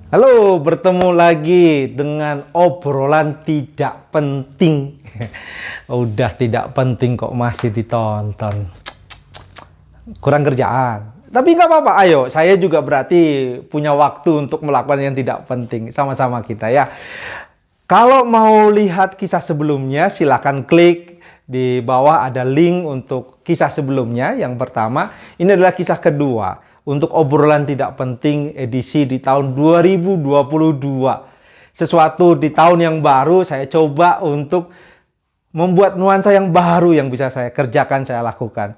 Halo, bertemu lagi dengan obrolan tidak penting. Udah tidak penting kok masih ditonton. Kurang kerjaan. Tapi nggak apa-apa, ayo. Saya juga berarti punya waktu untuk melakukan yang tidak penting. Sama-sama kita ya. Kalau mau lihat kisah sebelumnya, silakan klik di bawah ada link untuk kisah sebelumnya. Yang pertama, ini adalah kisah kedua untuk obrolan tidak penting edisi di tahun 2022. Sesuatu di tahun yang baru saya coba untuk membuat nuansa yang baru yang bisa saya kerjakan, saya lakukan.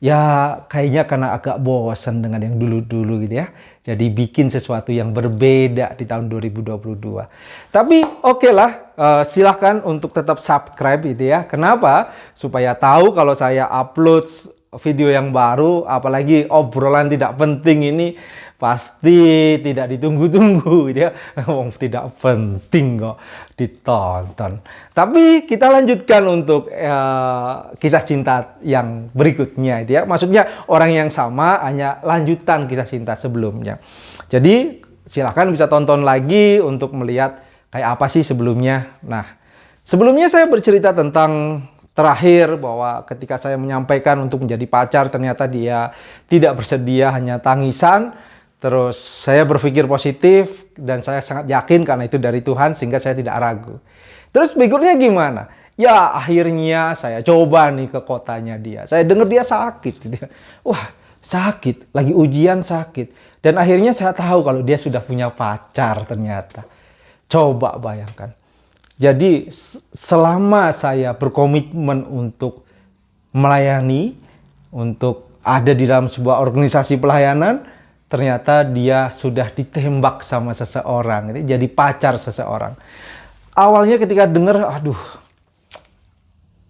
Ya kayaknya karena agak bosan dengan yang dulu-dulu gitu ya. Jadi bikin sesuatu yang berbeda di tahun 2022. Tapi oke lah, silahkan untuk tetap subscribe gitu ya. Kenapa? Supaya tahu kalau saya upload video yang baru, apalagi obrolan tidak penting ini pasti tidak ditunggu-tunggu gitu ya. Tidak penting kok ditonton. Tapi kita lanjutkan untuk kisah cinta yang berikutnya itu ya. Maksudnya orang yang sama, hanya lanjutan kisah cinta sebelumnya. Jadi silahkan bisa tonton lagi untuk melihat kayak apa sih sebelumnya. Nah, sebelumnya saya bercerita tentang terakhir bahwa ketika saya menyampaikan untuk menjadi pacar, ternyata dia tidak bersedia, hanya tangisan. Terus saya berpikir positif dan saya sangat yakin karena itu dari Tuhan sehingga saya tidak ragu. Terus berikutnya gimana? Ya akhirnya saya coba nih ke kotanya dia. Saya dengar dia sakit. Wah sakit, lagi ujian sakit. Dan akhirnya saya tahu kalau dia sudah punya pacar ternyata. Coba bayangkan. Jadi selama saya berkomitmen untuk melayani, untuk ada di dalam sebuah organisasi pelayanan, ternyata dia sudah ditembak sama seseorang, jadi pacar seseorang. Awalnya ketika dengar, aduh,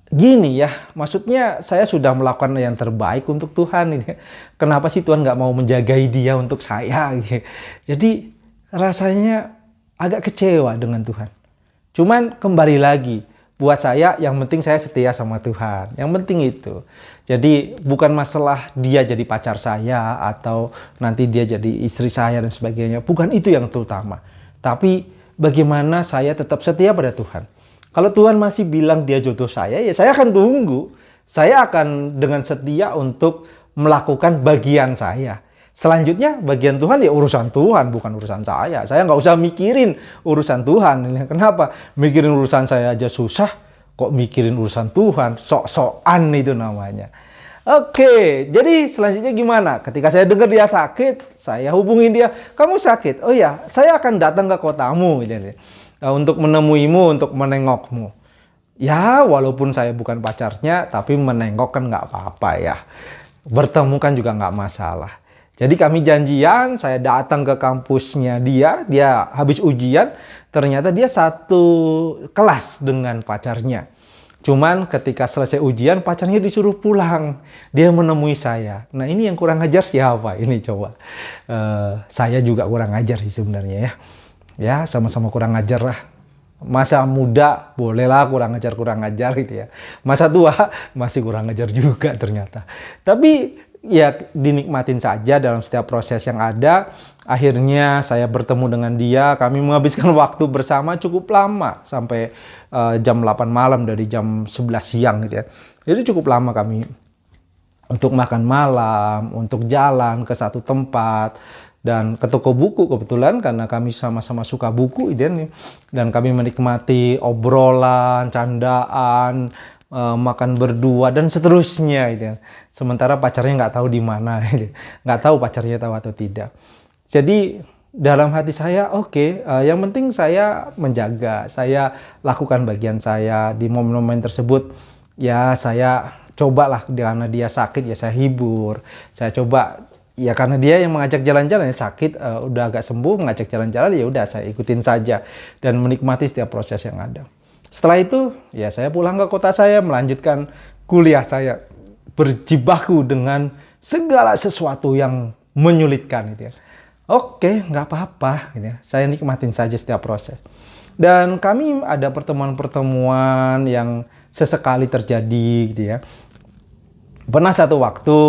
gini ya, maksudnya saya sudah melakukan yang terbaik untuk Tuhan. Kenapa sih Tuhan nggak mau menjagai dia untuk saya? Jadi rasanya agak kecewa dengan Tuhan. Cuman kembali lagi, buat saya yang penting saya setia sama Tuhan. Yang penting itu. Jadi bukan masalah dia jadi pacar saya atau nanti dia jadi istri saya dan sebagainya. Bukan itu yang terutama. Tapi bagaimana saya tetap setia pada Tuhan. Kalau Tuhan masih bilang dia jodoh saya, ya saya akan tunggu. Saya akan dengan setia untuk melakukan bagian saya. Selanjutnya bagian Tuhan ya urusan Tuhan, bukan urusan saya. Saya nggak usah mikirin urusan Tuhan. Kenapa? Mikirin urusan saya aja susah, kok mikirin urusan Tuhan? Sok-sokan itu namanya. Oke, jadi selanjutnya gimana? Ketika saya dengar dia sakit, saya hubungin dia. Kamu sakit? Oh ya, saya akan datang ke kotamu. Untuk menemuimu, untuk menengokmu. Ya, walaupun saya bukan pacarnya, tapi menengok kan nggak apa-apa ya. Bertemu kan juga nggak masalah. Jadi kami janjian, saya datang ke kampusnya dia habis ujian, ternyata dia satu kelas dengan pacarnya. Cuman ketika selesai ujian, pacarnya disuruh pulang. Dia menemui saya. Nah ini yang kurang ajar siapa? Ini coba. Saya juga kurang ajar sih sebenarnya ya. Ya sama-sama kurang ajar lah. Masa muda bolehlah kurang ajar gitu ya. Masa tua masih kurang ajar juga ternyata. Tapi ya dinikmatin saja dalam setiap proses yang ada. Akhirnya saya bertemu dengan dia, kami menghabiskan waktu bersama cukup lama sampai jam 8 malam dari jam 11 siang gitu ya. Jadi cukup lama kami untuk makan malam, untuk jalan ke satu tempat dan ke toko buku kebetulan karena kami sama-sama suka buku dan kami menikmati obrolan, candaan, makan berdua dan seterusnya gitu. Sementara pacarnya nggak tahu di mana, nggak tahu pacarnya tahu atau tidak. Jadi dalam hati saya oke, yang penting saya menjaga, saya lakukan bagian saya di momen-momen tersebut. Ya saya cobalah karena dia sakit ya saya hibur, saya coba. Ya karena dia yang mengajak jalan-jalan, sakit udah agak sembuh mengajak jalan-jalan ya udah saya ikutin saja dan menikmati setiap proses yang ada. Setelah itu ya saya pulang ke kota saya melanjutkan kuliah saya berjibaku dengan segala sesuatu yang menyulitkan gitu ya. Oke, nggak apa-apa gitu ya. Saya nikmatin saja setiap proses. Dan kami ada pertemuan-pertemuan yang sesekali terjadi gitu ya. Pernah satu waktu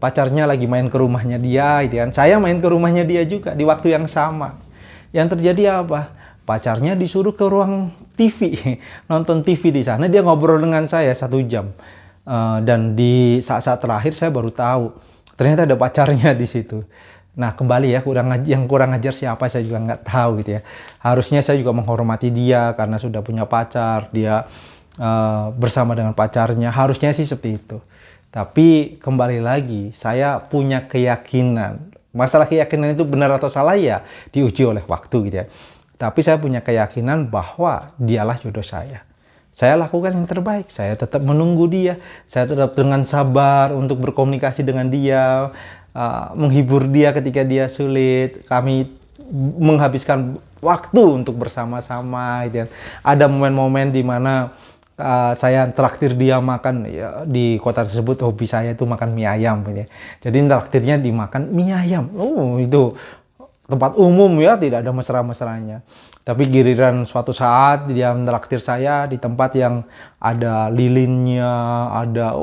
pacarnya lagi main ke rumahnya dia gitu kan. Saya main ke rumahnya dia juga di waktu yang sama. Yang terjadi apa? Pacarnya disuruh ke ruang TV, nonton TV di sana. Dia ngobrol dengan saya 1 jam. Dan di saat-saat terakhir saya baru tahu ternyata ada pacarnya di situ. Nah, kembali ya, yang kurang ajar siapa saya juga nggak tahu gitu ya. Harusnya saya juga menghormati dia karena sudah punya pacar, dia bersama dengan pacarnya. Harusnya sih seperti itu. Tapi kembali lagi, saya punya keyakinan. Masalah keyakinan itu benar atau salah ya diuji oleh waktu gitu ya. Tapi saya punya keyakinan bahwa dialah jodoh saya. Saya lakukan yang terbaik. Saya tetap menunggu dia. Saya tetap dengan sabar untuk berkomunikasi dengan dia, menghibur dia ketika dia sulit. Kami menghabiskan waktu untuk bersama-sama. Gitu ya. Ada momen-momen di mana saya traktir dia makan ya, di kota tersebut. Hobi saya itu makan mie ayam. Gitu ya. Jadi traktirnya dimakan mie ayam. Oh, itu tempat umum ya, tidak ada mesra-mesranya. Tapi giliran suatu saat dia menraktir saya di tempat yang ada lilinnya, ada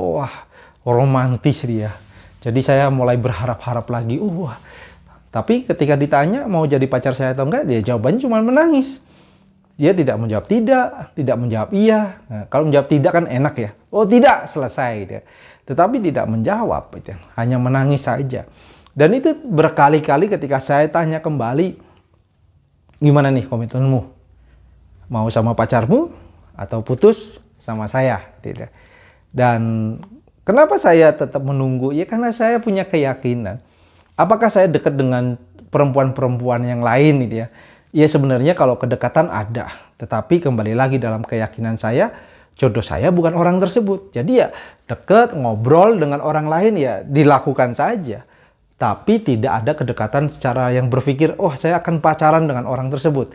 romantis dia. Jadi saya mulai berharap-harap lagi. Tapi ketika ditanya mau jadi pacar saya atau enggak, dia jawabannya cuma menangis. Dia tidak menjawab tidak menjawab iya. Nah, kalau menjawab tidak kan enak ya. Oh tidak, selesai gitu ya. Tetapi tidak menjawab, gitu. Hanya menangis saja. Dan itu berkali-kali ketika saya tanya kembali, gimana nih komitmenmu? Mau sama pacarmu atau putus sama saya? Tidak. Dan kenapa saya tetap menunggu? Ya karena saya punya keyakinan. Apakah saya dekat dengan perempuan-perempuan yang lain gitu ya? Ya sebenarnya kalau kedekatan ada. Tetapi kembali lagi dalam keyakinan saya, jodoh saya bukan orang tersebut. Jadi ya dekat, ngobrol dengan orang lain ya dilakukan saja. Tapi tidak ada kedekatan secara yang berpikir, saya akan pacaran dengan orang tersebut.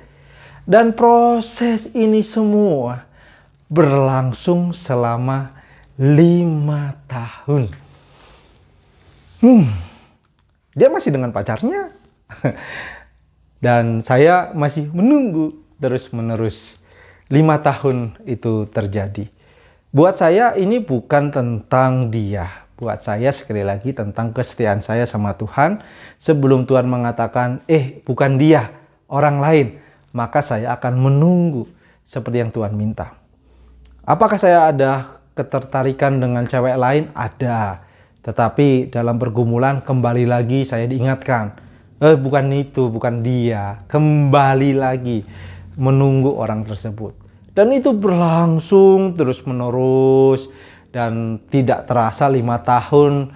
Dan proses ini semua berlangsung selama 5 tahun. Dia masih dengan pacarnya. Dan saya masih menunggu terus-menerus. 5 tahun itu terjadi. Buat saya ini bukan tentang dia. Buat saya sekali lagi tentang kesetiaan saya sama Tuhan. Sebelum Tuhan mengatakan, bukan dia, orang lain. Maka saya akan menunggu seperti yang Tuhan minta. Apakah saya ada ketertarikan dengan cewek lain? Ada. Tetapi dalam pergumulan kembali lagi saya diingatkan. Bukan itu, bukan dia. Kembali lagi menunggu orang tersebut. Dan itu berlangsung terus-menerus. Dan tidak terasa 5 tahun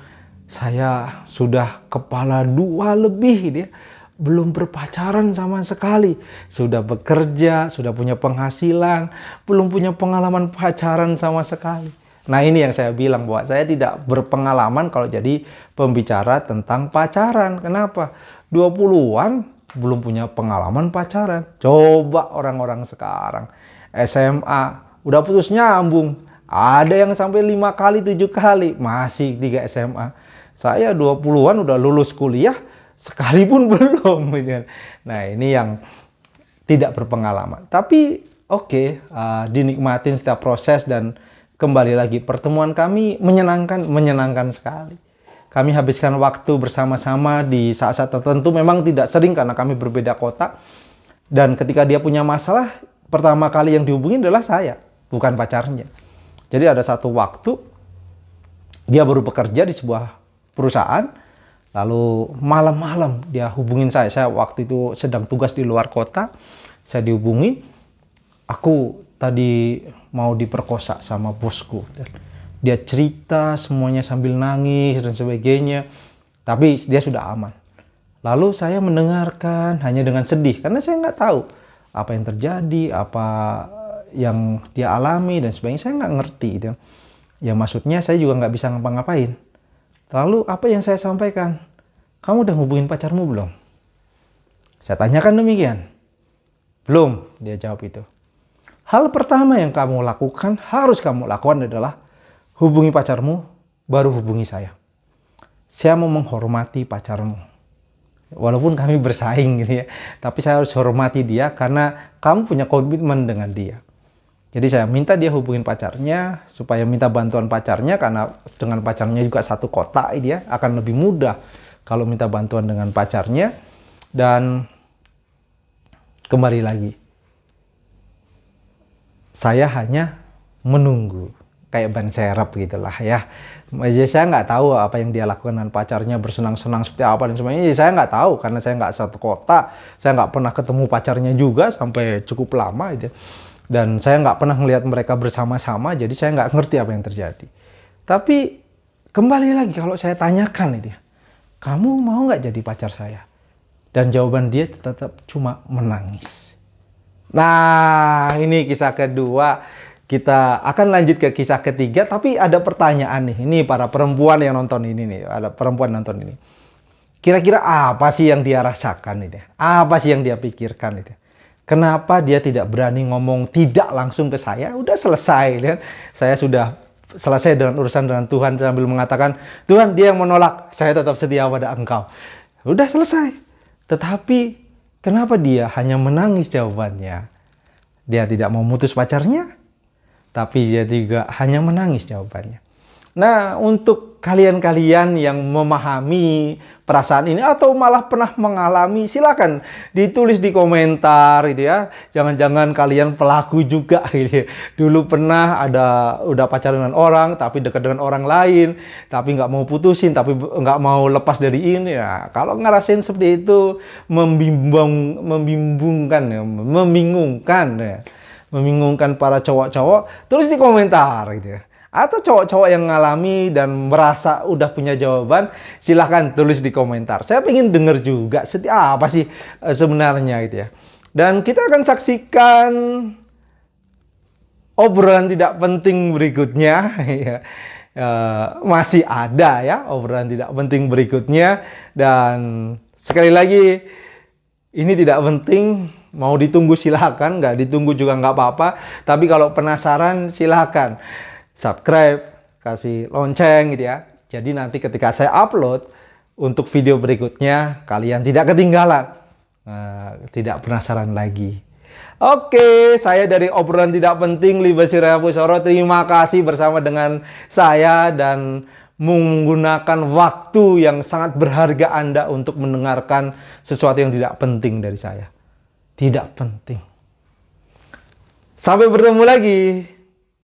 saya sudah kepala 2 lebih gitu ya. Belum berpacaran sama sekali. Sudah bekerja, sudah punya penghasilan, belum punya pengalaman pacaran sama sekali. Nah ini yang saya bilang bahwa saya tidak berpengalaman kalau jadi pembicara tentang pacaran. Kenapa? 20-an belum punya pengalaman pacaran. Coba orang-orang sekarang SMA udah putus nyambung. Ada yang sampai 5 kali, 7 kali. Masih 3 SMA. Saya 20-an udah lulus kuliah, sekalipun belum. Nah ini yang tidak berpengalaman. Tapi dinikmatin setiap proses dan kembali lagi pertemuan kami menyenangkan sekali. Kami habiskan waktu bersama-sama di saat-saat tertentu. Memang tidak sering karena kami berbeda kota. Dan ketika dia punya masalah, pertama kali yang dihubungi adalah saya, bukan pacarnya. Jadi ada satu waktu, dia baru bekerja di sebuah perusahaan, lalu malam-malam dia hubungin saya. Saya waktu itu sedang tugas di luar kota, saya dihubungi, aku tadi mau diperkosa sama bosku. Dia cerita semuanya sambil nangis dan sebagainya, tapi dia sudah aman. Lalu saya mendengarkan hanya dengan sedih, karena saya nggak tahu apa yang terjadi, apa yang dia alami dan sebagainya. Saya nggak ngerti gitu. Ya maksudnya saya juga nggak bisa ngapa-ngapain. Lalu apa yang saya sampaikan? Kamu udah hubungin pacarmu belum? Saya tanyakan demikian. Belum, dia jawab itu. Hal pertama yang kamu lakukan, harus kamu lakukan adalah hubungi pacarmu, baru hubungi saya. Saya mau menghormati pacarmu. Walaupun kami bersaing gitu ya, tapi saya harus hormati dia karena kamu punya komitmen dengan dia. Jadi saya minta dia hubungin pacarnya supaya minta bantuan pacarnya, karena dengan pacarnya juga satu kota dia akan lebih mudah kalau minta bantuan dengan pacarnya. Dan Kembali lagi, saya hanya menunggu, kayak ban serep gitulah ya. Jadi saya nggak tahu apa yang dia lakukan dengan pacarnya, bersenang-senang seperti apa dan sebagainya. Jadi saya nggak tahu karena saya nggak satu kota, saya nggak pernah ketemu pacarnya juga sampai cukup lama gitu. Dan saya nggak pernah melihat mereka bersama-sama, jadi saya nggak ngerti apa yang terjadi. Tapi kembali lagi kalau saya tanyakan itu ya, kamu mau nggak jadi pacar saya? Dan jawaban dia tetap cuma menangis. Nah, ini kisah kedua. Kita akan lanjut ke kisah ketiga, tapi ada pertanyaan nih. Ini para perempuan yang nonton ini nih, ada perempuan nonton ini. Kira-kira apa sih yang dia rasakan itu? Apa sih yang dia pikirkan itu? Kenapa dia tidak berani ngomong tidak langsung ke saya? Udah selesai kan? Saya sudah selesai dengan urusan dengan Tuhan sambil mengatakan, Tuhan, dia yang menolak, saya tetap setia pada Engkau. Udah selesai. Tetapi kenapa dia hanya menangis jawabannya? Dia tidak mau mutus pacarnya, tapi dia juga hanya menangis jawabannya. Nah, untuk kalian-kalian yang memahami perasaan ini atau malah pernah mengalami, silakan ditulis di komentar gitu ya. Jangan-jangan kalian pelaku juga gitu ya. Dulu pernah udah pacaran dengan orang, tapi dekat dengan orang lain, tapi nggak mau putusin, tapi nggak mau lepas dari ini. Ya, kalau ngerasain seperti itu membingungkan ya, membingungkan para cowok-cowok, tulis di komentar gitu ya. Atau cowok-cowok yang ngalami dan merasa udah punya jawaban, silahkan tulis di komentar. Saya pengen denger juga apa sih sebenarnya gitu ya. Dan kita akan saksikan obrolan tidak penting berikutnya. Masih ada ya obrolan tidak penting berikutnya. Dan sekali lagi, ini tidak penting. Mau ditunggu silahkan, nggak ditunggu juga nggak apa-apa. Tapi kalau penasaran silahkan subscribe, kasih lonceng gitu ya. Jadi nanti ketika saya upload untuk video berikutnya, kalian tidak ketinggalan. Tidak penasaran lagi. Oke, saya dari obrolan tidak penting, Liba Siraya Pusoro. Terima kasih bersama dengan saya dan menggunakan waktu yang sangat berharga Anda untuk mendengarkan sesuatu yang tidak penting dari saya. Tidak penting. Sampai bertemu lagi.